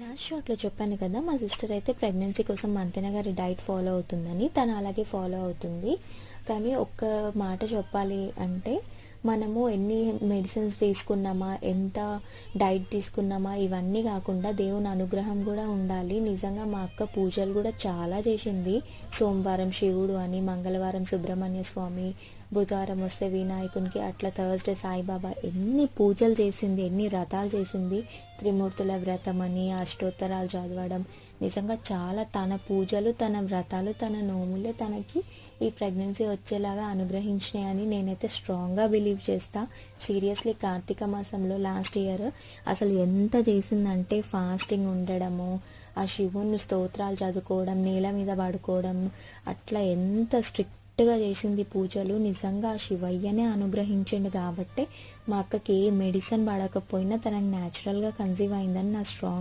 Last షాట్లో చెప్పాను కదా, మా సిస్టర్ అయితే ప్రెగ్నెన్సీ కోసం మంతెన గారి డైట్ ఫాలో అవుతుందని. తను అలాగే ఫాలో అవుతుంది. కానీ ఒక్క మాట చెప్పాలి అంటే, మనము ఎన్ని మెడిసిన్స్ తీసుకున్నామా, ఎంత డైట్ తీసుకున్నామా, ఇవన్నీ కాకుండా దేవుని అనుగ్రహం కూడా ఉండాలి. నిజంగా మా అక్క పూజలు కూడా చాలా చేసింది. సోమవారం శివుడు అని, మంగళవారం సుబ్రహ్మణ్య స్వామి, బుధవారం వస్తే వినాయకునికి, అట్లా థర్స్డే సాయిబాబా, ఎన్ని పూజలు చేసింది, ఎన్ని వ్రతాలు చేసింది. త్రిమూర్తుల వ్రతం అని, అష్టోత్తరాలు చదవడం, నిజంగా చాలా తన పూజలు, తన వ్రతాలు, తన నోములే తనకి ఈ ప్రెగ్నెన్సీ వచ్చేలాగా అనుగ్రహించినాయని నేనైతే స్ట్రాంగ్గా బిలీవ్ చేస్తా. సీరియస్లీ కార్తీక మాసంలో లాస్ట్ ఇయర్ అసలు ఎంత చేసిందంటే, ఫాస్టింగ్ ఉండడము, ఆ శివుని స్తోత్రాలు చదువుకోవడం, నేల మీద పడుకోవడం, అట్లా ఎంత స్ట్రిక్ట్గా చేసింది పూజలు. నిజంగా ఆ శివయ్యనే అనుగ్రహించిండు కాబట్టి మా అక్కకి ఏ మెడిసిన్ పడకపోయినా తనకు న్యాచురల్గా కన్సీవ్ అయిందని నా స్ట్రాంగ్